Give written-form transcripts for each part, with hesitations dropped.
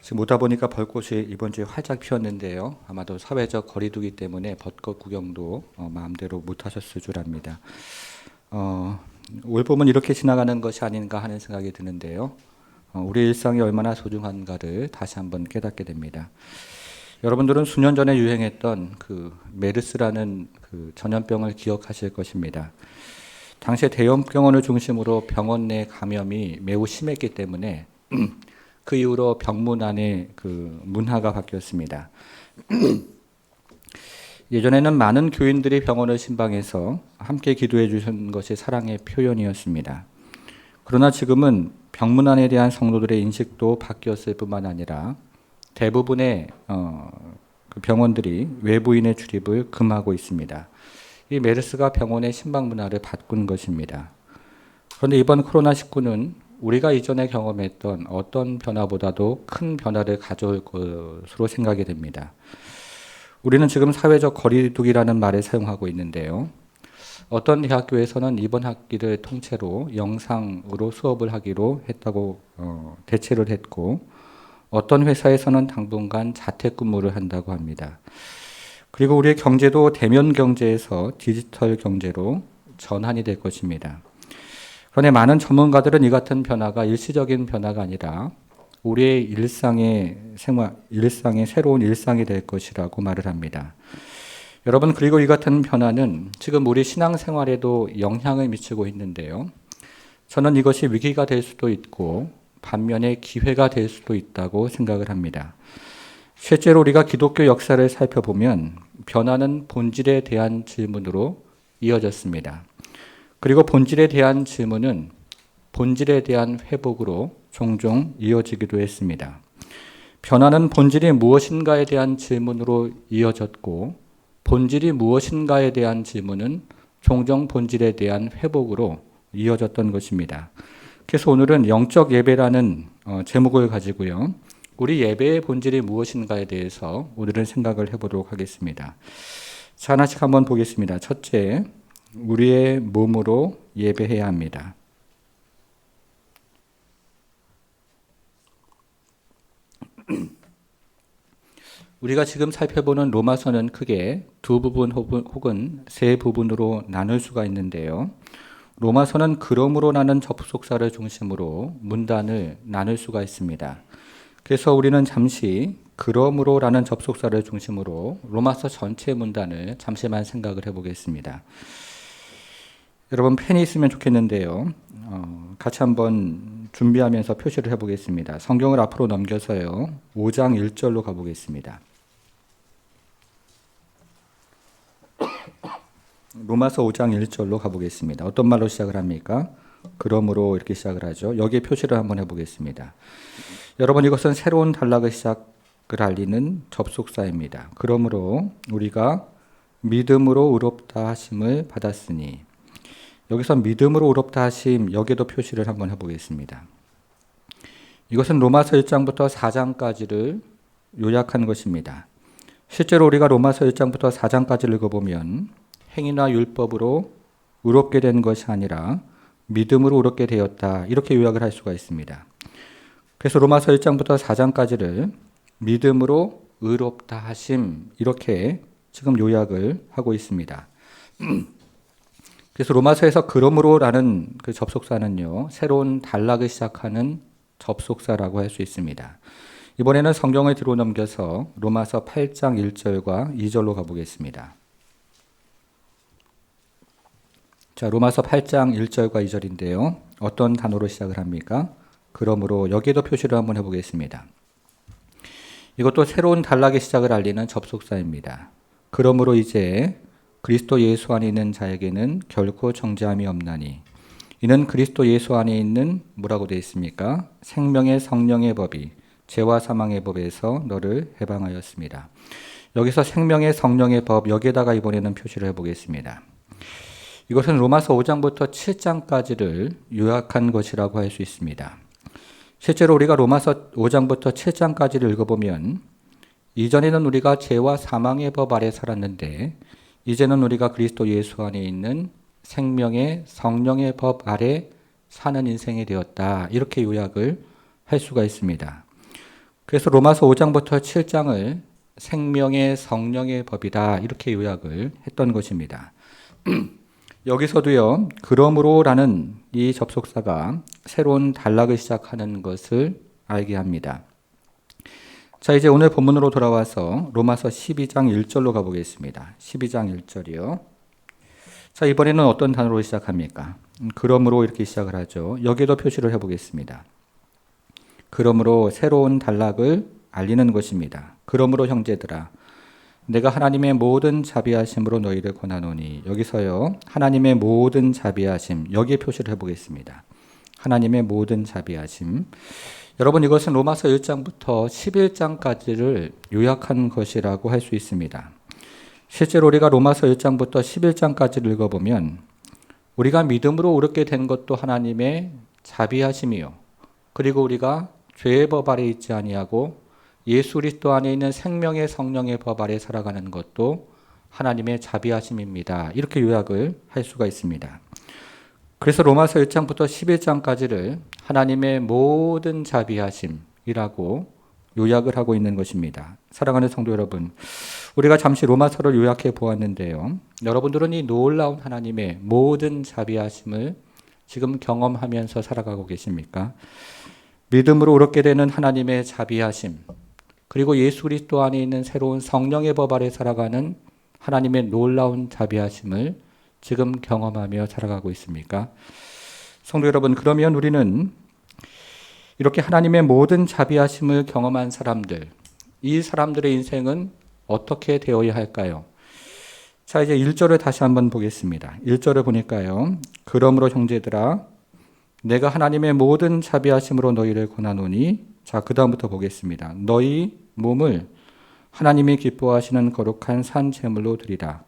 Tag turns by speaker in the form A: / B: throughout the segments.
A: 지금 오다 보니까 벚꽃이 이번 주에 활짝 피었는데요. 아마도 사회적 거리두기 때문에 벚꽃 구경도 마음대로 못 하셨을 줄 압니다. 어, 올 봄은 이렇게 지나가는 것이 아닌가 하는 생각이 드는데요. 우리 일상이 얼마나 소중한가를 다시 한번 깨닫게 됩니다. 여러분들은 수년 전에 유행했던 그 메르스라는 그 전염병을 기억하실 것입니다. 당시에 대형 병원을 중심으로 병원 내 감염이 매우 심했기 때문에 그 이후로 병문 안에 그 문화가 바뀌었습니다. 예전에는 많은 교인들이 병원을 신방해서 함께 기도해 주신 것이 사랑의 표현이었습니다. 그러나 지금은 병문 안에 대한 성도들의 인식도 바뀌었을 뿐만 아니라 대부분의 그 병원들이 외부인의 출입을 금하고 있습니다. 이 메르스가 병원의 신방 문화를 바꾼 것입니다. 그런데 이번 코로나19는 우리가 이전에 경험했던 어떤 변화보다도 큰 변화를 가져올 것으로 생각이 됩니다. 우리는 지금 사회적 거리두기라는 말을 사용하고 있는데요. 어떤 대학교에서는 이번 학기를 통째로 영상으로 수업을 하기로 했다고 대체를 했고, 어떤 회사에서는 당분간 자택근무를 한다고 합니다. 그리고 우리의 경제도 대면 경제에서 디지털 경제로 전환이 될 것입니다. 그런데 많은 전문가들은 이 같은 변화가 일시적인 변화가 아니라 우리의 일상의 새로운 일상이 될 것이라고 말을 합니다. 여러분, 그리고 이 같은 변화는 지금 우리 신앙생활에도 영향을 미치고 있는데요. 저는 이것이 위기가 될 수도 있고 반면에 기회가 될 수도 있다고 생각을 합니다. 실제로 우리가 기독교 역사를 살펴보면 변화는 본질에 대한 질문으로 이어졌습니다. 그리고 본질에 대한 질문은 본질에 대한 회복으로 종종 이어지기도 했습니다. 변화는 본질이 무엇인가에 대한 질문으로 이어졌고, 본질이 무엇인가에 대한 질문은 종종 본질에 대한 회복으로 이어졌던 것입니다. 그래서 오늘은 영적 예배라는 제목을 가지고요. 우리 예배의 본질이 무엇인가에 대해서 오늘은 생각을 해보도록 하겠습니다. 자, 하나씩 한번 보겠습니다. 첫째, 우리의 몸으로 예배해야 합니다. 우리가 지금 살펴보는 로마서는 크게 두 부분 혹은 세 부분으로 나눌 수가 있는데요. 로마서는 그러므로라는 접속사를 중심으로 문단을 나눌 수가 있습니다. 그래서 우리는 잠시 그러므로라는 접속사를 중심으로 로마서 전체 문단을 잠시만 생각을 해보겠습니다. 여러분 펜이 있으면 좋겠는데요. 같이 한번 준비하면서 표시를 해보겠습니다. 성경을 앞으로 넘겨서요. 5장 1절로 가보겠습니다. 로마서 5장 1절로 가보겠습니다. 어떤 말로 시작을 합니까? 그러므로 이렇게 시작을 하죠. 여기에 표시를 한번 해보겠습니다. 여러분, 이것은 새로운 단락의 시작을 알리는 접속사입니다. 그러므로 우리가 믿음으로 의롭다 하심을 받았으니, 여기서 믿음으로 의롭다 하심, 여기에도 표시를 한번 해보겠습니다. 이것은 로마서 1장부터 4장까지를 요약한 것입니다. 실제로 우리가 로마서 1장부터 4장까지를 읽어보면 행위나 율법으로 의롭게 된 것이 아니라 믿음으로 의롭게 되었다, 이렇게 요약을 할 수가 있습니다. 그래서 로마서 1장부터 4장까지를 믿음으로 의롭다 하심, 이렇게 지금 요약을 하고 있습니다. 그래서 로마서에서 그러므로라는 그 접속사는요, 새로운 단락을 시작하는 접속사라고 할 수 있습니다. 이번에는 성경을 뒤로 넘겨서 로마서 8장 1절과 2절로 가보겠습니다. 자, 로마서 8장 1절과 2절인데요. 어떤 단어로 시작을 합니까? 그러므로, 여기에도 표시를 한번 해보겠습니다. 이것도 새로운 단락의 시작을 알리는 접속사입니다. 그러므로 이제 그리스도 예수 안에 있는 자에게는 결코 정죄함이 없나니, 이는 그리스도 예수 안에 있는 뭐라고 되어 있습니까? 생명의 성령의 법이 죄와 사망의 법에서 너를 해방하였습니다. 여기서 생명의 성령의 법, 여기에다가 이번에는 표시를 해보겠습니다. 이것은 로마서 5장부터 7장까지를 요약한 것이라고 할 수 있습니다. 실제로 우리가 로마서 5장부터 7장까지를 읽어보면 이전에는 우리가 죄와 사망의 법 아래 살았는데 이제는 우리가 그리스도 예수 안에 있는 생명의 성령의 법 아래 사는 인생이 되었다, 이렇게 요약을 할 수가 있습니다. 그래서 로마서 5장부터 7장을 생명의 성령의 법이다 이렇게 요약을 했던 것입니다. 여기서도요, 그러므로라는 이 접속사가 새로운 단락을 시작하는 것을 알게 합니다. 자, 이제 오늘 본문으로 돌아와서 로마서 12장 1절로 가보겠습니다. 12장 1절이요. 자, 이번에는 어떤 단어로 시작합니까? 그러므로 이렇게 시작을 하죠. 여기에도 표시를 해보겠습니다. 그러므로 새로운 단락을 알리는 것입니다. 그러므로 형제들아, 내가 하나님의 모든 자비하심으로 너희를 권하노니. 여기서요, 하나님의 모든 자비하심, 여기에 표시를 해보겠습니다. 하나님의 모든 자비하심. 여러분, 이것은 로마서 1장부터 11장까지를 요약한 것이라고 할 수 있습니다. 실제로 우리가 로마서 1장부터 11장까지를 읽어보면 우리가 믿음으로 옳게 된 것도 하나님의 자비하심이요, 그리고 우리가 죄의 법 아래 있지 아니하고 예수 그리스도 안에 있는 생명의 성령의 법 아래 살아가는 것도 하나님의 자비하심입니다. 이렇게 요약을 할 수가 있습니다. 그래서 로마서 1장부터 11장까지를 하나님의 모든 자비하심이라고 요약을 하고 있는 것입니다. 사랑하는 성도 여러분, 우리가 잠시 로마서를 요약해 보았는데요. 여러분들은 이 놀라운 하나님의 모든 자비하심을 지금 경험하면서 살아가고 계십니까? 믿음으로 옳게 되는 하나님의 자비하심, 그리고 예수 그리스도 안에 있는 새로운 성령의 법 아래 살아가는 하나님의 놀라운 자비하심을 지금 경험하며 살아가고 있습니까? 성도 여러분, 그러면 우리는 이렇게 하나님의 모든 자비하심을 경험한 사람들, 이 사람들의 인생은 어떻게 되어야 할까요? 자, 이제 1절을 다시 한번 보겠습니다. 1절을 보니까요, 그러므로 형제들아, 내가 하나님의 모든 자비하심으로 너희를 권하노니. 자, 그 다음부터 보겠습니다. 너희 몸을 하나님이 기뻐하시는 거룩한 산 제물로 드리라.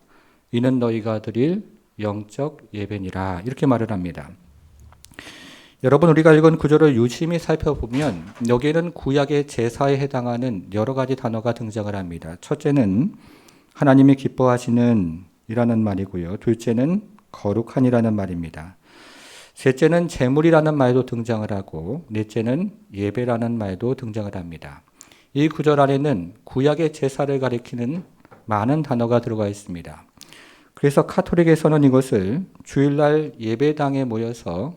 A: 이는 너희가 드릴 영적 예배니라. 이렇게 말을 합니다. 여러분, 우리가 읽은 구절을 유심히 살펴보면 여기에는 구약의 제사에 해당하는 여러 가지 단어가 등장을 합니다. 첫째는 하나님이 기뻐하시는 이라는 말이고요. 둘째는 거룩한이라는 말입니다. 셋째는 제물이라는 말도 등장을 하고, 넷째는 예배라는 말도 등장을 합니다. 이 구절 안에는 구약의 제사를 가리키는 많은 단어가 들어가 있습니다. 그래서 카톨릭에서는 이것을 주일날 예배당에 모여서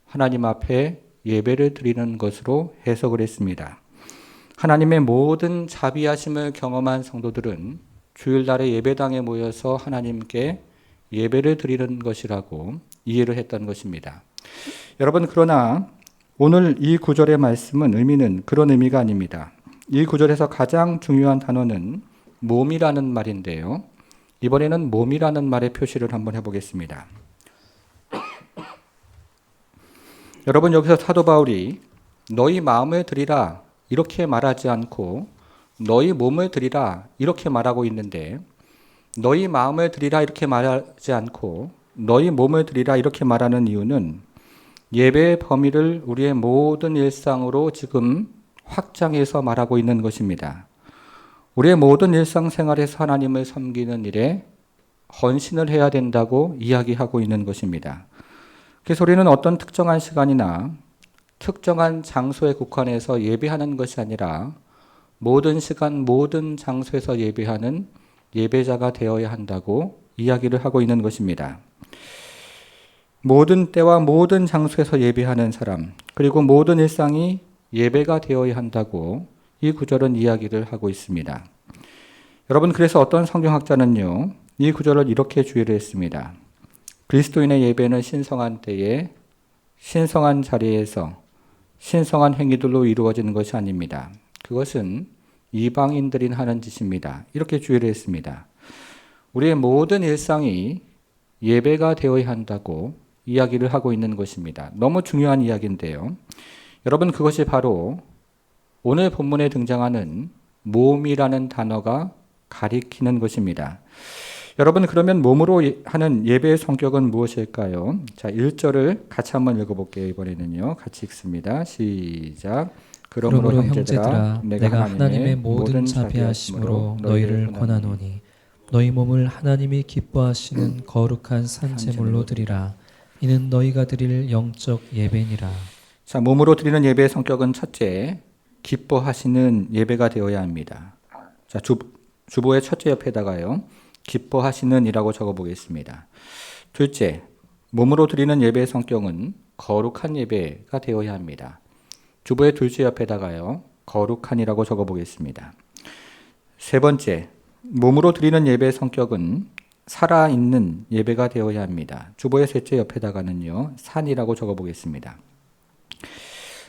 A: 하나님 앞에 예배를 드리는 것으로 해석을 했습니다. 하나님의 모든 자비하심을 경험한 성도들은 주일날에 예배당에 모여서 하나님께 예배를 드리는 것이라고 이해를 했던 것입니다. 여러분, 그러나 오늘 이 구절의 말씀은 의미는 그런 의미가 아닙니다. 이 구절에서 가장 중요한 단어는 몸이라는 말인데요. 이번에는 몸이라는 말의 표시를 한번 해보겠습니다. 여러분, 여기서 사도 바울이 너희 마음을 드리라 이렇게 말하지 않고 너희 몸을 드리라 이렇게 말하고 있는데, 너희 마음을 드리라 이렇게 말하지 않고 너희 몸을 드리라 이렇게 말하는 이유는 예배의 범위를 우리의 모든 일상으로 지금 확장해서 말하고 있는 것입니다. 우리의 모든 일상생활에서 하나님을 섬기는 일에 헌신을 해야 된다고 이야기하고 있는 것입니다. 그래서 우리는 어떤 특정한 시간이나 특정한 장소에 국한해서 예배하는 것이 아니라 모든 시간, 모든 장소에서 예배하는 예배자가 되어야 한다고 이야기를 하고 있는 것입니다. 모든 때와 모든 장소에서 예배하는 사람, 그리고 모든 일상이 예배가 되어야 한다고 이 구절은 이야기를 하고 있습니다. 여러분, 그래서 어떤 성경학자는요, 이 구절을 이렇게 주의를 했습니다. 그리스도인의 예배는 신성한 때에 신성한 자리에서 신성한 행위들로 이루어지는 것이 아닙니다. 그것은 이방인들이 하는 짓입니다. 이렇게 주의를 했습니다. 우리의 모든 일상이 예배가 되어야 한다고 이야기를 하고 있는 것입니다. 너무 중요한 이야기인데요. 여러분, 그것이 바로 오늘 본문에 등장하는 몸이라는 단어가 가리키는 것입니다. 여러분, 그러면 몸으로 하는 예배의 성격은 무엇일까요? 자, 1절을 같이 한번 읽어볼게요. 이번에는요. 같이 읽습니다. 시작. 그러므로 형제들아, 내가 하나님의 모든 자비하심으로 너희를 권하노니 너희 몸을 하나님이 기뻐하시는 거룩한 산제물로 드리라. 이는 너희가 드릴 영적 예배니라. 자, 몸으로 드리는 예배의 성격은 첫째, 기뻐하시는 예배가 되어야 합니다. 자, 주보의 첫째 옆에다가요. 기뻐하시는 이라고 적어보겠습니다. 둘째, 몸으로 드리는 예배의 성격은 거룩한 예배가 되어야 합니다. 주보의 둘째 옆에다가요. 거룩한이라고 적어보겠습니다. 세 번째, 몸으로 드리는 예배의 성격은 살아있는 예배가 되어야 합니다. 주보의 셋째 옆에다가는요. 산이라고 적어보겠습니다.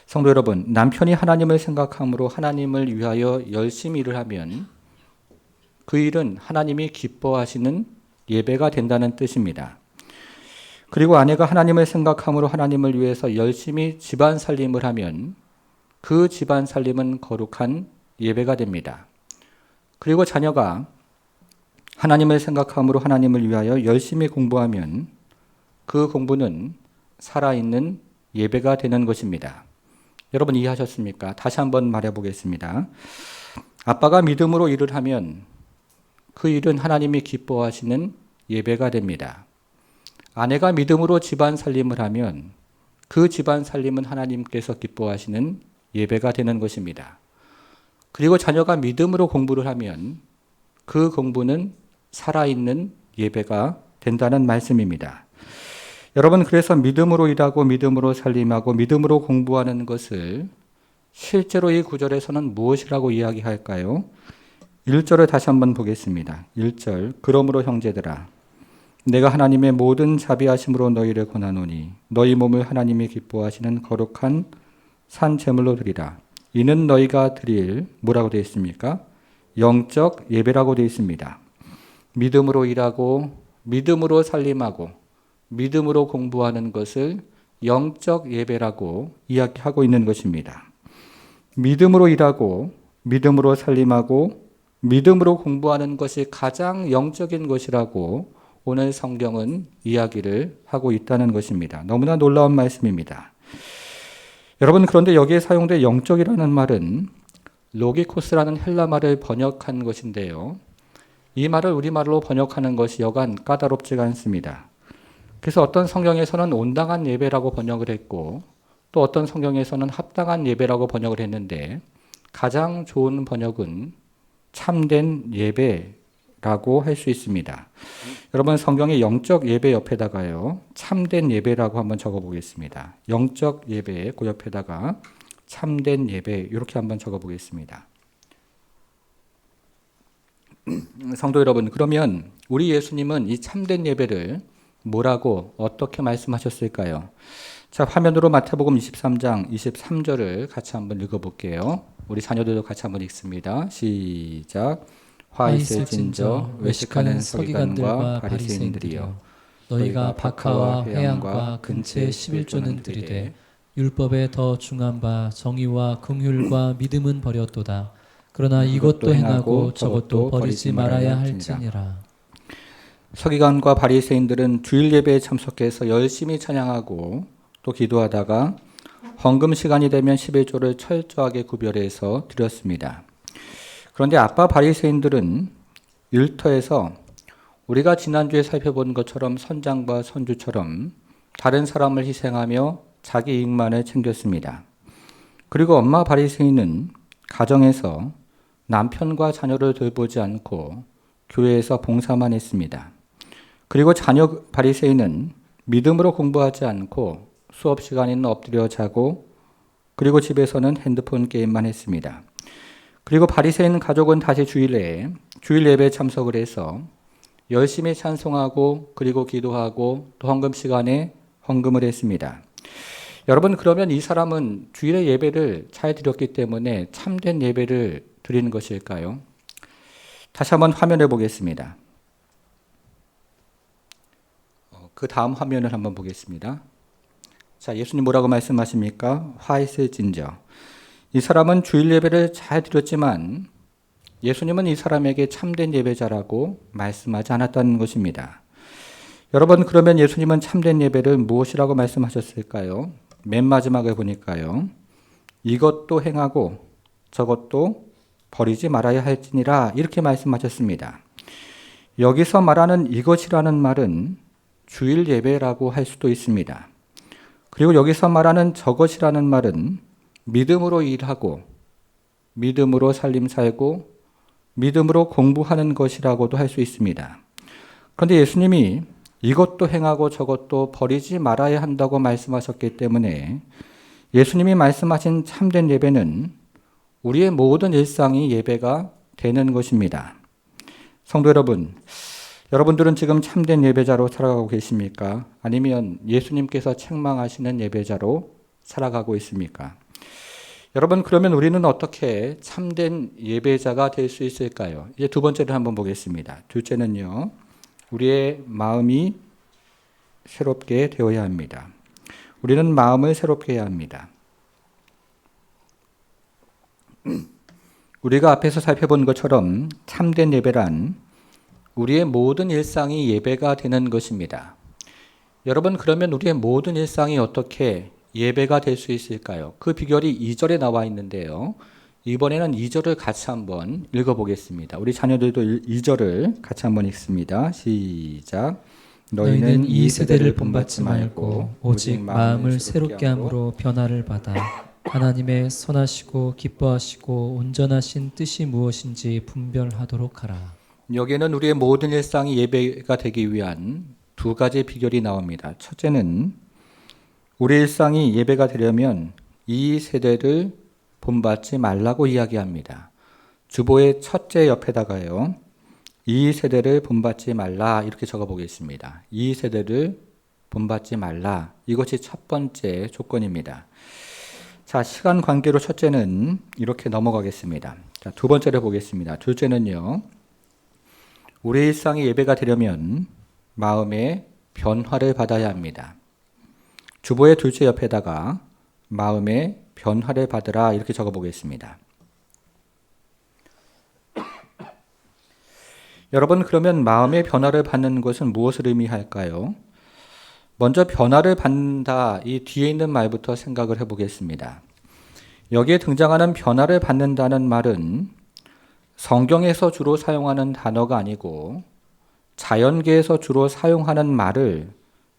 A: 성도 여러분, 남편이 하나님을 생각함으로 하나님을 위하여 열심히 일을 하면 그 일은 하나님이 기뻐하시는 예배가 된다는 뜻입니다. 그리고 아내가 하나님을 생각함으로 하나님을 위해서 열심히 집안 살림을 하면 그 집안 살림은 거룩한 예배가 됩니다. 그리고 자녀가 하나님을 생각함으로 하나님을 위하여 열심히 공부하면 그 공부는 살아있는 예배가 되는 것입니다. 여러분 이해하셨습니까? 다시 한번 말해보겠습니다. 아빠가 믿음으로 일을 하면 그 일은 하나님이 기뻐하시는 예배가 됩니다. 아내가 믿음으로 집안 살림을 하면 그 집안 살림은 하나님께서 기뻐하시는 예배가 되는 것입니다. 그리고 자녀가 믿음으로 공부를 하면 그 공부는 살아있는 예배가 된다는 말씀입니다. 여러분, 그래서 믿음으로 일하고 믿음으로 살림하고 믿음으로 공부하는 것을 실제로 이 구절에서는 무엇이라고 이야기할까요? 1절을 다시 한번 보겠습니다. 1절, 그러므로 형제들아 내가 하나님의 모든 자비하심으로 너희를 권하노니 너희 몸을 하나님이 기뻐하시는 거룩한 산 제물로 드리라. 이는 너희가 드릴 뭐라고 되어 있습니까? 영적 예배라고 되어 있습니다. 믿음으로 일하고 믿음으로 살림하고 믿음으로 공부하는 것을 영적 예배라고 이야기하고 있는 것입니다. 믿음으로 일하고 믿음으로 살림하고 믿음으로 공부하는 것이 가장 영적인 것이라고 오늘 성경은 이야기를 하고 있다는 것입니다. 너무나 놀라운 말씀입니다. 여러분, 그런데 여기에 사용된 영적이라는 말은 로기코스라는 헬라 말을 번역한 것인데요. 이 말을 우리말로 번역하는 것이 여간 까다롭지가 않습니다. 그래서 어떤 성경에서는 온당한 예배라고 번역을 했고 또 어떤 성경에서는 합당한 예배라고 번역을 했는데 가장 좋은 번역은 참된 예배라고 할 수 있습니다. 여러분 성경의 영적 예배 옆에다가요. 참된 예배라고 한번 적어보겠습니다. 영적 예배 그 옆에다가 참된 예배 이렇게 한번 적어보겠습니다. 성도 여러분, 그러면 우리 예수님은 이 참된 예배를 뭐라고 어떻게 말씀하셨을까요? 자, 화면으로 마태복음 23장 23절을 같이 한번 읽어볼게요. 우리 자녀들도 같이 한번 읽습니다. 시작. 화 있을진저 외식하는 서기관과 바리새인들이여 너희가 박하와 회양과 근체 11조는 드리되 율법에 더 중한 바 정의와 긍휼과 믿음은 버렸도다. 그러나 이것도 행하고 저것도 버리지 말아야 할지니라. 서기관과 바리새인들은 주일 예배에 참석해서 열심히 찬양하고 또 기도하다가 헌금 시간이 되면 11조를 철저하게 구별해서 드렸습니다. 그런데 아빠 바리새인들은 일터에서 우리가 지난주에 살펴본 것처럼 선장과 선주처럼 다른 사람을 희생하며 자기 이익만을 챙겼습니다. 그리고 엄마 바리새인은 가정에서 남편과 자녀를 돌보지 않고 교회에서 봉사만 했습니다. 그리고 자녀 바리새인은 믿음으로 공부하지 않고 수업 시간에는 엎드려 자고 그리고 집에서는 핸드폰 게임만 했습니다. 그리고 바리새인 가족은 다시 주일 예배에 참석을 해서 열심히 찬송하고 그리고 기도하고 또 헌금 시간에 헌금을 했습니다. 여러분, 그러면 이 사람은 주일의 예배를 잘 드렸기 때문에 참된 예배를 드리는 것일까요? 다시 한번 화면을 보겠습니다. 그 다음 화면을 한번 보겠습니다. 자, 예수님 뭐라고 말씀하십니까? 화 있을진저. 이 사람은 주일 예배를 잘 드렸지만 예수님은 이 사람에게 참된 예배자라고 말씀하지 않았다는 것입니다. 여러분, 그러면 예수님은 참된 예배를 무엇이라고 말씀하셨을까요? 맨 마지막에 보니까요. 이것도 행하고 저것도 버리지 말아야 할지니라 이렇게 말씀하셨습니다. 여기서 말하는 이것이라는 말은 주일 예배라고 할 수도 있습니다. 그리고 여기서 말하는 저것이라는 말은 믿음으로 일하고 믿음으로 살림 살고 믿음으로 공부하는 것이라고도 할 수 있습니다. 그런데 예수님이 이것도 행하고 저것도 버리지 말아야 한다고 말씀하셨기 때문에 예수님이 말씀하신 참된 예배는 우리의 모든 일상이 예배가 되는 것입니다. 성도 여러분, 여러분들은 지금 참된 예배자로 살아가고 계십니까? 아니면 예수님께서 책망하시는 예배자로 살아가고 있습니까? 여러분, 그러면 우리는 어떻게 참된 예배자가 될 수 있을까요? 이제 두 번째를 한번 보겠습니다. 둘째는요, 우리의 마음이 새롭게 되어야 합니다. 우리는 마음을 새롭게 해야 합니다. 우리가 앞에서 살펴본 것처럼 참된 예배란 우리의 모든 일상이 예배가 되는 것입니다. 여러분, 그러면 우리의 모든 일상이 어떻게 예배가 될 수 있을까요? 그 비결이 2절에 나와 있는데요. 이번에는 2절을 같이 한번 읽어보겠습니다. 우리 자녀들도 2절을 같이 한번 읽습니다. 시작.
B: 너희는 이 세대를 본받지 말고 오직 마음을 새롭게 함으로 변화를 받아 하나님의 선하시고 기뻐하시고 온전하신 뜻이 무엇인지 분별하도록 하라.
A: 여기에는 우리의 모든 일상이 예배가 되기 위한 두 가지 비결이 나옵니다. 첫째는 우리 일상이 예배가 되려면 이 세대를 본받지 말라고 이야기합니다. 주보의 첫째 옆에다가요, 이 세대를 본받지 말라 이렇게 적어보겠습니다. 이 세대를 본받지 말라. 이것이 첫 번째 조건입니다. 자, 시간 관계로 첫째는 이렇게 넘어가겠습니다. 자, 두 번째를 보겠습니다. 둘째는요, 우리 일상이 예배가 되려면 마음의 변화를 받아야 합니다. 주보의 둘째 옆에다가 마음의 변화를 받으라 이렇게 적어보겠습니다. 여러분, 그러면 마음의 변화를 받는 것은 무엇을 의미할까요? 먼저 변화를 받는다, 이 뒤에 있는 말부터 생각을 해보겠습니다. 여기에 등장하는 변화를 받는다는 말은 성경에서 주로 사용하는 단어가 아니고 자연계에서 주로 사용하는 말을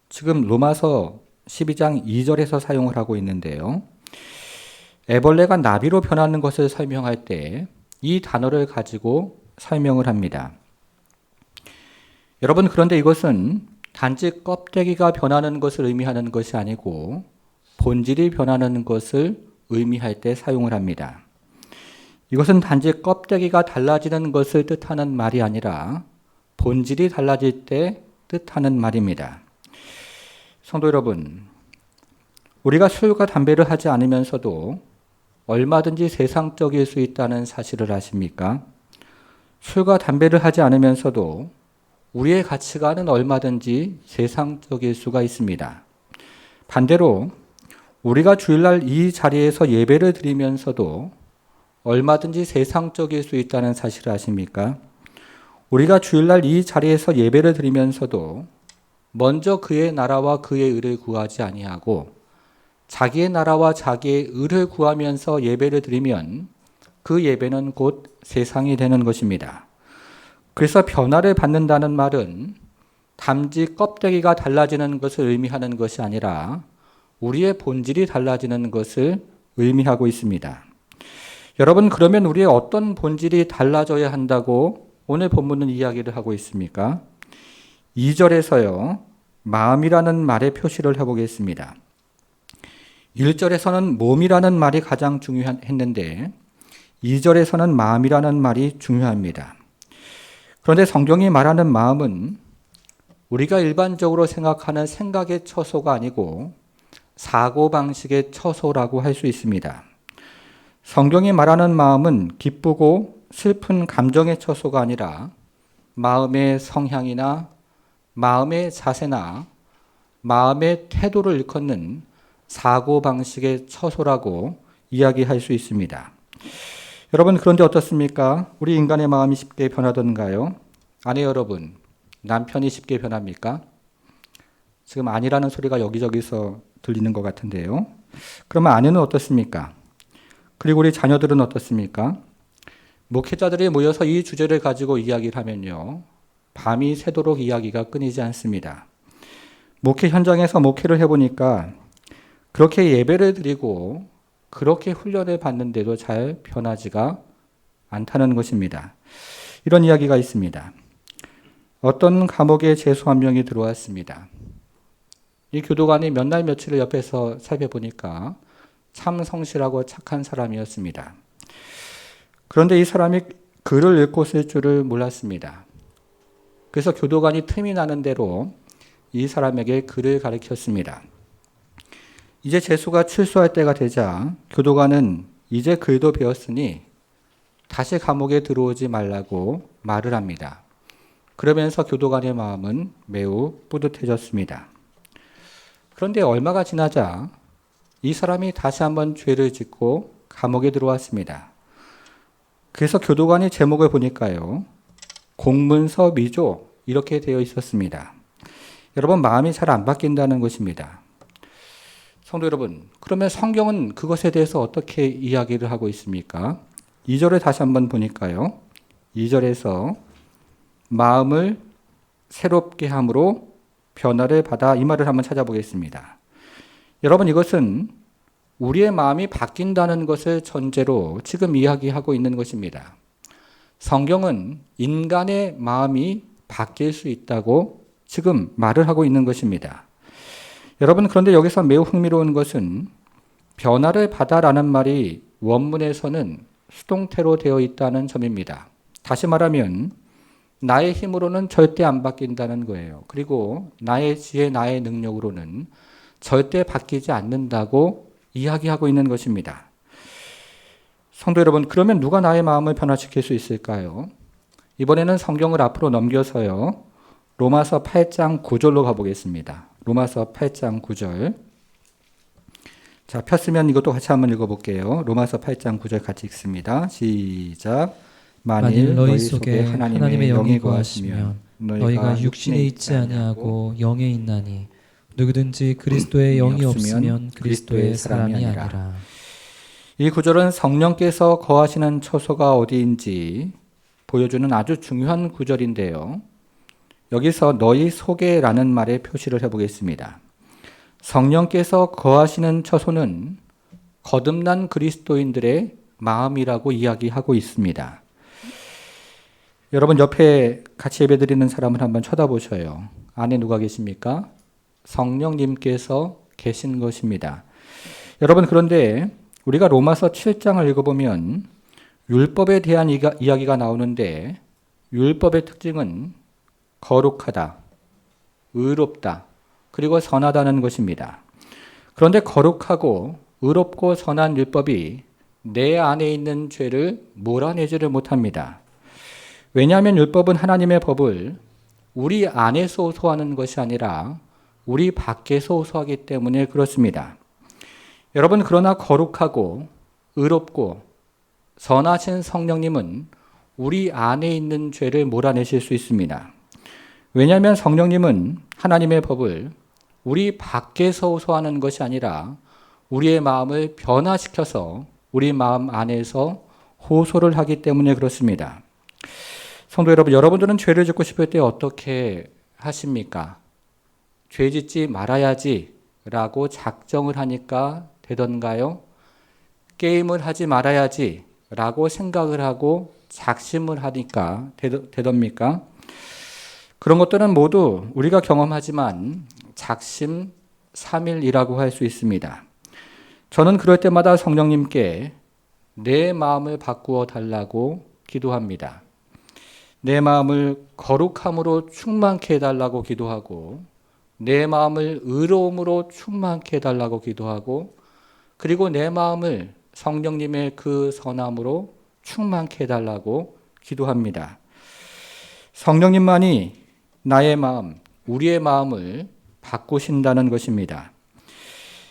A: 지금 로마서 12장 2절에서 사용을 하고 있는데요. 애벌레가 나비로 변하는 것을 설명할 때 이 단어를 가지고 설명을 합니다. 여러분, 그런데 이것은 단지 껍데기가 변하는 것을 의미하는 것이 아니고 본질이 변하는 것을 의미할 때 사용을 합니다. 이것은 단지 껍데기가 달라지는 것을 뜻하는 말이 아니라 본질이 달라질 때 뜻하는 말입니다. 성도 여러분, 우리가 술과 담배를 하지 않으면서도 얼마든지 세상적일 수 있다는 사실을 아십니까? 술과 담배를 하지 않으면서도 우리의 가치관은 얼마든지 세상적일 수가 있습니다. 반대로 우리가 주일날 이 자리에서 예배를 드리면서도 얼마든지 세상적일 수 있다는 사실을 아십니까? 우리가 주일날 이 자리에서 예배를 드리면서도 먼저 그의 나라와 그의 의를 구하지 아니하고 자기의 나라와 자기의 의를 구하면서 예배를 드리면 그 예배는 곧 세상이 되는 것입니다. 그래서 변화를 받는다는 말은 단지 껍데기가 달라지는 것을 의미하는 것이 아니라 우리의 본질이 달라지는 것을 의미하고 있습니다. 여러분, 그러면 우리의 어떤 본질이 달라져야 한다고 오늘 본문은 이야기를 하고 있습니까? 2절에서요, 마음이라는 말의 표시를 해보겠습니다. 1절에서는 몸이라는 말이 가장 중요했는데 2절에서는 마음이라는 말이 중요합니다. 그런데 성경이 말하는 마음은 우리가 일반적으로 생각하는 생각의 처소가 아니고 사고방식의 처소라고 할 수 있습니다. 성경이 말하는 마음은 기쁘고 슬픈 감정의 처소가 아니라 마음의 성향이나 마음의 자세나 마음의 태도를 일컫는 사고방식의 처소라고 이야기할 수 있습니다. 여러분, 그런데 어떻습니까? 우리 인간의 마음이 쉽게 변하던가요? 아내 여러분, 남편이 쉽게 변합니까? 지금 아니라는 소리가 여기저기서 들리는 것 같은데요. 그러면 아내는 어떻습니까? 그리고 우리 자녀들은 어떻습니까? 목회자들이 모여서 이 주제를 가지고 이야기를 하면요, 밤이 새도록 이야기가 끊이지 않습니다. 목회 현장에서 목회를 해보니까 그렇게 예배를 드리고 그렇게 훈련을 받는데도 잘 변하지가 않다는 것입니다. 이런 이야기가 있습니다. 어떤 감옥에 죄수 한 명이 들어왔습니다. 이 교도관이 몇 날 며칠을 옆에서 살펴보니까 참 성실하고 착한 사람이었습니다. 그런데 이 사람이 글을 읽고 쓸 줄을 몰랐습니다. 그래서 교도관이 틈이 나는 대로 이 사람에게 글을 가르쳤습니다. 이제 죄수가 출소할 때가 되자 교도관은 이제 글도 배웠으니 다시 감옥에 들어오지 말라고 말을 합니다. 그러면서 교도관의 마음은 매우 뿌듯해졌습니다. 그런데 얼마가 지나자 이 사람이 다시 한번 죄를 짓고 감옥에 들어왔습니다. 그래서 교도관이 제목을 보니까요, 공문서 미조 이렇게 되어 있었습니다. 여러분, 마음이 잘 안 바뀐다는 것입니다. 성도 여러분, 그러면 성경은 그것에 대해서 어떻게 이야기를 하고 있습니까? 2절을 다시 한번 보니까요, 2절에서 마음을 새롭게 함으로 변화를 받아, 이 말을 한번 찾아보겠습니다. 여러분, 이것은 우리의 마음이 바뀐다는 것을 전제로 지금 이야기하고 있는 것입니다. 성경은 인간의 마음이 바뀔 수 있다고 지금 말을 하고 있는 것입니다. 여러분, 그런데 여기서 매우 흥미로운 것은 변화를 받아라는 말이 원문에서는 수동태로 되어 있다는 점입니다. 다시 말하면 나의 힘으로는 절대 안 바뀐다는 거예요. 그리고 나의 지혜, 나의 능력으로는 절대 바뀌지 않는다고 이야기하고 있는 것입니다. 성도 여러분, 그러면 누가 나의 마음을 변화시킬 수 있을까요? 이번에는 성경을 앞으로 넘겨서요, 로마서 8장 9절로 가보겠습니다. 로마서 8장 9절. 자, 폈으면 이것도 같이 한번 읽어볼게요. 로마서 8장 9절 같이 읽습니다. 시작. 만일 너희 속에 하나님의 영이 거하시면 너희가 육신에 있지 아니하고 영에 있나니 누구든지 그리스도의 영이 없으면 그리스도의 사람이 아니라. 이 구절은 성령께서 거하시는 처소가 어디인지 보여주는 아주 중요한 구절인데요. 여기서 너희 속에라는 말에 표시를 해보겠습니다. 성령께서 거하시는 처소는 거듭난 그리스도인들의 마음이라고 이야기하고 있습니다. 여러분, 옆에 같이 예배드리는 사람을 한번 쳐다보셔요. 안에 누가 계십니까? 성령님께서 계신 것입니다. 여러분, 그런데 우리가 로마서 7장을 읽어보면 율법에 대한 이야기가 나오는데 율법의 특징은 거룩하다, 의롭다, 그리고 선하다는 것입니다. 그런데 거룩하고 의롭고 선한 율법이 내 안에 있는 죄를 몰아내지를 못합니다. 왜냐하면 율법은 하나님의 법을 우리 안에서 호소하는 것이 아니라 우리 밖에서 호소하기 때문에 그렇습니다. 여러분, 그러나 거룩하고 의롭고 선하신 성령님은 우리 안에 있는 죄를 몰아내실 수 있습니다. 왜냐하면 성령님은 하나님의 법을 우리 밖에서 호소하는 것이 아니라 우리의 마음을 변화시켜서 우리 마음 안에서 호소를 하기 때문에 그렇습니다. 성도 여러분, 여러분들은 죄를 짓고 싶을 때 어떻게 하십니까? 죄 짓지 말아야지 라고 작정을 하니까 되던가요? 게임을 하지 말아야지 라고 생각을 하고 작심을 하니까 되던입니까? 그런 것들은 모두 우리가 경험하지만 작심 삼일이라고 할 수 있습니다. 저는 그럴 때마다 성령님께 내 마음을 바꾸어 달라고 기도합니다. 내 마음을 거룩함으로 충만케 해달라고 기도하고 내 마음을 의로움으로 충만케 해달라고 기도하고 그리고 내 마음을 성령님의 그 선함으로 충만케 해달라고 기도합니다. 성령님만이 나의 마음, 우리의 마음을 바꾸신다는 것입니다.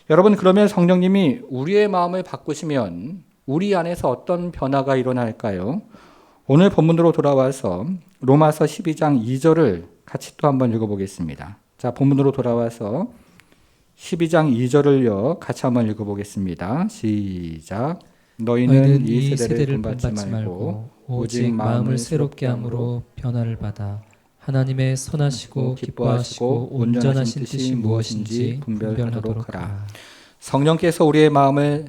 A: 여러분, 그러면 성령님이 우리의 마음을 바꾸시면 우리 안에서 어떤 변화가 일어날까요? 오늘 본문으로 돌아와서 로마서 12장 2절을 같이 또 한번 읽어보겠습니다. 자, 본문으로 돌아와서 12장 2절을요, 같이 한번 읽어보겠습니다. 시작. 너희는 이 세대를 본받지 말고 오직 마음을 새롭게 함으로
B: 변화를 받아 하나님의 선하시고 기뻐하시고 온전하신 뜻이 무엇인지 분별하도록 하라.
A: 성령께서 우리의 마음을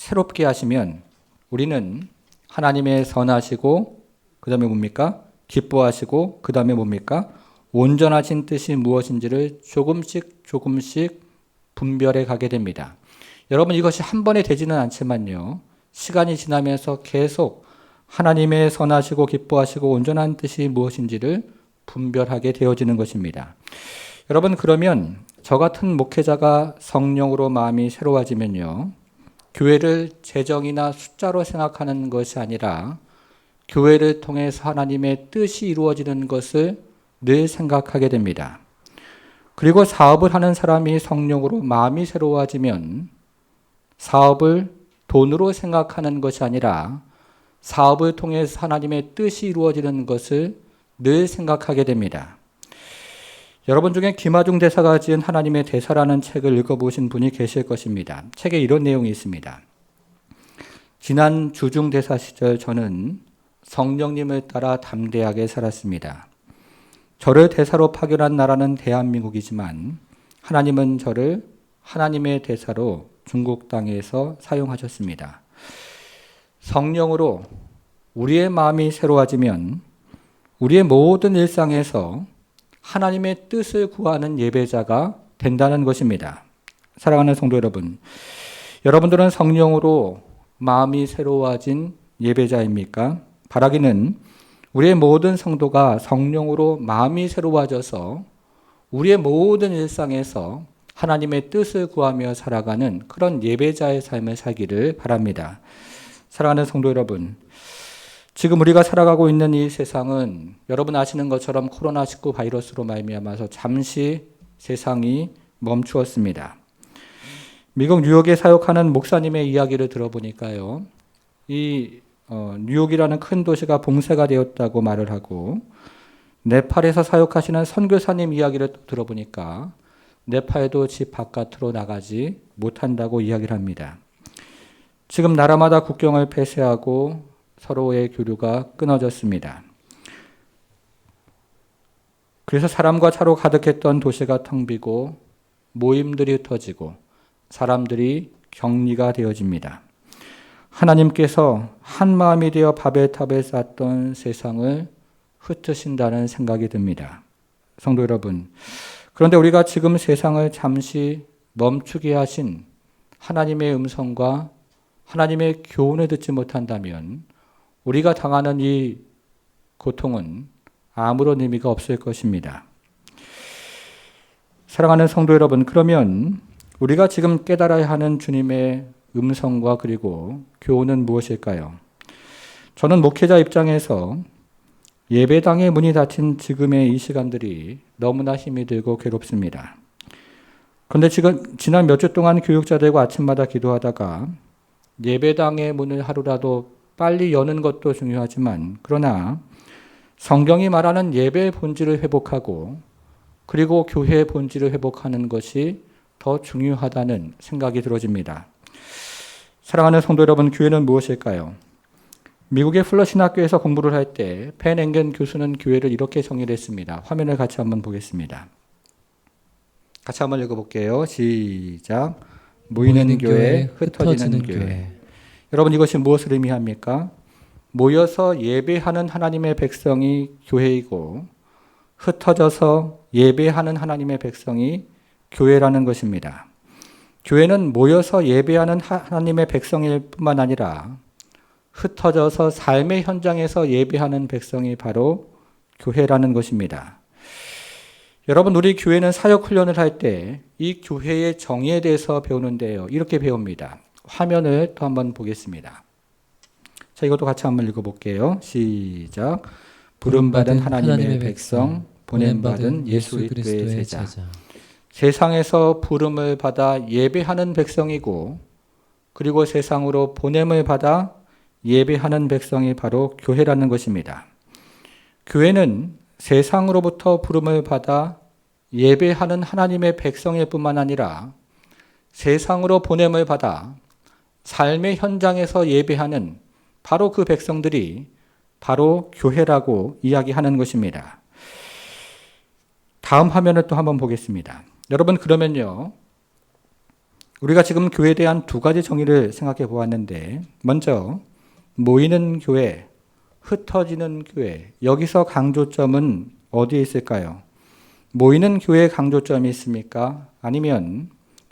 A: 새롭게 하시면 우리는 하나님의 선하시고 그 다음에 뭡니까? 기뻐하시고 그 다음에 뭡니까? 온전하신 뜻이 무엇인지를 조금씩 분별해 가게 됩니다. 여러분 이것이 한 번에 되지는 않지만요. 시간이 지나면서 계속 하나님의 선하시고 기뻐하시고 온전한 뜻이 무엇인지를 분별하게 되어지는 것입니다. 여러분 그러면 저 같은 목회자가 성령으로 마음이 새로워지면요. 교회를 재정이나 숫자로 생각하는 것이 아니라 교회를 통해서 하나님의 뜻이 이루어지는 것을 늘 생각하게 됩니다. 그리고 사업을 하는 사람이 성령으로 마음이 새로워지면 사업을 돈으로 생각하는 것이 아니라 사업을 통해서 하나님의 뜻이 이루어지는 것을 늘 생각하게 됩니다. 여러분 중에 김하중 대사가 지은 하나님의 대사라는 책을 읽어보신 분이 계실 것입니다. 책에 이런 내용이 있습니다. 지난 주중 대사 시절 저는 성령님을 따라 담대하게 살았습니다. 저를 대사로 파견한 나라는 대한민국이지만 하나님은 저를 하나님의 대사로 중국 땅에서 사용하셨습니다. 성령으로 우리의 마음이 새로워지면 우리의 모든 일상에서 하나님의 뜻을 구하는 예배자가 된다는 것입니다. 사랑하는 성도 여러분, 여러분들은 성령으로 마음이 새로워진 예배자입니까? 바라기는 우리의 모든 성도가 성령으로 마음이 새로워져서 우리의 모든 일상에서 하나님의 뜻을 구하며 살아가는 그런 예배자의 삶을 살기를 바랍니다. 사랑하는 성도 여러분, 지금 우리가 살아가고 있는 이 세상은 여러분 아시는 것처럼 코로나19 바이러스로 말미암아서 잠시 세상이 멈추었습니다. 미국 뉴욕에 사역하는 목사님의 이야기를 들어보니까요. 뉴욕이라는 큰 도시가 봉쇄가 되었다고 말을 하고 네팔에서 사역하시는 선교사님 이야기를 들어보니까 네팔도 집 바깥으로 나가지 못한다고 이야기를 합니다. 지금 나라마다 국경을 폐쇄하고 서로의 교류가 끊어졌습니다. 그래서 사람과 차로 가득했던 도시가 텅 비고 모임들이 흩어지고 사람들이 격리가 되어집니다. 하나님께서 한 마음이 되어 바벨탑을 쌓던 세상을 흩으신다는 생각이 듭니다. 성도 여러분, 그런데 우리가 지금 세상을 잠시 멈추게 하신 하나님의 음성과 하나님의 교훈을 듣지 못한다면 우리가 당하는 이 고통은 아무런 의미가 없을 것입니다. 사랑하는 성도 여러분, 그러면 우리가 지금 깨달아야 하는 주님의 음성과 그리고 교훈은 무엇일까요? 저는 목회자 입장에서 예배당의 문이 닫힌 지금의 이 시간들이 너무나 힘이 들고 괴롭습니다. 그런데 지난 몇 주 동안 교육자들과 아침마다 기도하다가 예배당의 문을 하루라도 빨리 여는 것도 중요하지만 그러나 성경이 말하는 예배의 본질을 회복하고 그리고 교회의 본질을 회복하는 것이 더 중요하다는 생각이 들어집니다. 사랑하는 성도 여러분, 교회는 무엇일까요? 미국의 플러 신학교에서 공부를 할 때 펜 앵겐 교수는 교회를 이렇게 정의를 했습니다. 화면을 같이 한번 보겠습니다. 같이 한번 읽어볼게요. 시작. 모이는 교회, 흩어지는 교회. 여러분 이것이 무엇을 의미합니까? 모여서 예배하는 하나님의 백성이 교회이고 흩어져서 예배하는 하나님의 백성이 교회라는 것입니다. 교회는 모여서 예배하는 하나님의 백성일 뿐만 아니라 흩어져서 삶의 현장에서 예배하는 백성이 바로 교회라는 것입니다. 여러분, 우리 교회는 사역 훈련을 할 때 이 교회의 정의에 대해서 배우는데요. 이렇게 배웁니다. 화면을 또 한번 보겠습니다. 자, 이것도 같이 한번 읽어볼게요. 시작. 부름받은 하나님의 백성, 보냄받은 예수 그리스도의 제자. 세상에서 부름을 받아 예배하는 백성이고 그리고 세상으로 보냄을 받아 예배하는 백성이 바로 교회라는 것입니다. 교회는 세상으로부터 부름을 받아 예배하는 하나님의 백성일 뿐만 아니라 세상으로 보냄을 받아 삶의 현장에서 예배하는 바로 그 백성들이 바로 교회라고 이야기하는 것입니다. 다음 화면을 또 한번 보겠습니다. 여러분, 그러면요, 우리가 지금 교회에 대한 두 가지 정의를 생각해 보았는데, 먼저 모이는 교회, 흩어지는 교회, 여기서 강조점은 어디에 있을까요? 모이는 교회에 강조점이 있습니까? 아니면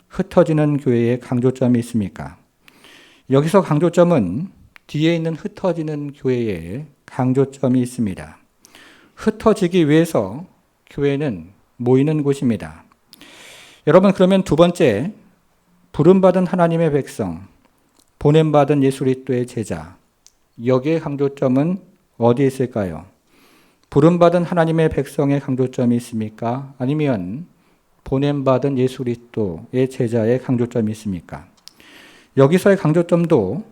A: 흩어지는 교회에 강조점이 있습니까? 여기서 강조점은 뒤에 있는 흩어지는 교회에 강조점이 있습니다. 흩어지기 위해서 교회는 모이는 곳입니다. 여러분, 그러면 두 번째, 부름받은 하나님의 백성, 보냄받은 예수 그리스도의 제자, 여기에 강조점은 어디에 있을까요? 부름받은 하나님의 백성의 강조점이 있습니까? 아니면 보냄받은 예수 그리스도의 제자의 강조점이 있습니까? 여기서의 강조점도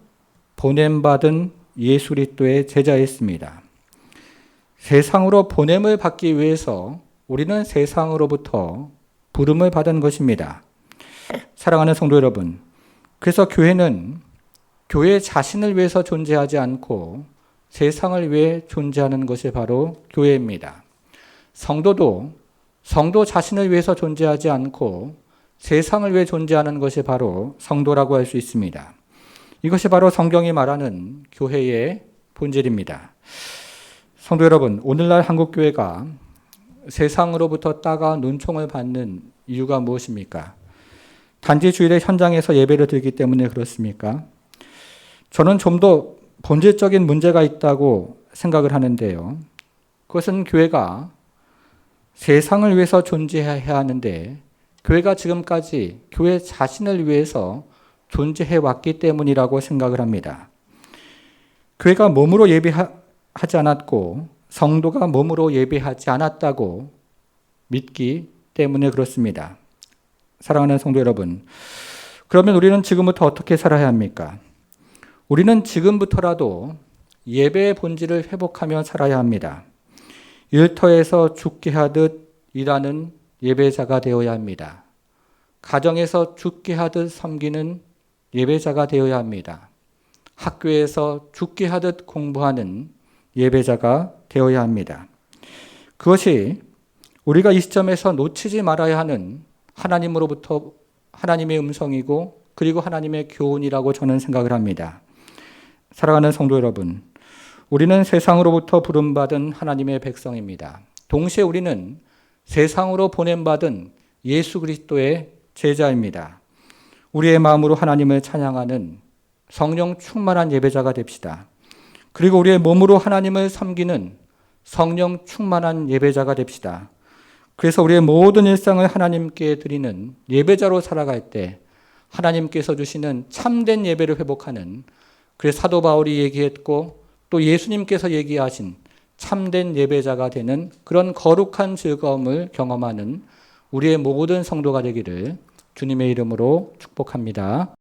A: 보냄받은 예수 그리스도의 제자에 있습니다. 세상으로 보냄을 받기 위해서 우리는 세상으로부터 부름을 받은 것입니다. 사랑하는 성도 여러분, 그래서 교회는 교회 자신을 위해서 존재하지 않고 세상을 위해 존재하는 것이 바로 교회입니다. 성도도 성도 자신을 위해서 존재하지 않고 세상을 위해 존재하는 것이 바로 성도라고 할 수 있습니다. 이것이 바로 성경이 말하는 교회의 본질입니다. 성도 여러분, 오늘날 한국교회가 세상으로부터 따가운 눈총을 받는 이유가 무엇입니까? 단지 주일에 현장에서 예배를 드리기 때문에 그렇습니까? 저는 좀 더 본질적인 문제가 있다고 생각을 하는데요. 그것은 교회가 세상을 위해서 존재해야 하는데 교회가 지금까지 교회 자신을 위해서 존재해 왔기 때문이라고 생각을 합니다. 교회가 몸으로 예배하지 않았고 성도가 몸으로 예배하지 않았다고 믿기 때문에 그렇습니다. 사랑하는 성도 여러분, 그러면 우리는 지금부터 어떻게 살아야 합니까? 우리는 지금부터라도 예배의 본질을 회복하며 살아야 합니다. 일터에서 죽게 하듯 일하는 예배자가 되어야 합니다. 가정에서 죽게 하듯 섬기는 예배자가 되어야 합니다. 학교에서 죽게 하듯 공부하는 예배자가 되어야 합니다. 그것이 우리가 이 시점에서 놓치지 말아야 하는 하나님으로부터 하나님의 음성이고 그리고 하나님의 교훈이라고 저는 생각을 합니다. 사랑하는 성도 여러분, 우리는 세상으로부터 부름받은 하나님의 백성입니다. 동시에 우리는 세상으로 보냄받은 예수 그리스도의 제자입니다. 우리의 마음으로 하나님을 찬양하는 성령 충만한 예배자가 됩시다. 그리고 우리의 몸으로 하나님을 섬기는 성령 충만한 예배자가 됩시다. 그래서 우리의 모든 일상을 하나님께 드리는 예배자로 살아갈 때 하나님께서 주시는 참된 예배를 회복하는, 그래서 사도 바울이 얘기했고 또 예수님께서 얘기하신 참된 예배자가 되는 그런 거룩한 즐거움을 경험하는 우리의 모든 성도가 되기를 주님의 이름으로 축복합니다.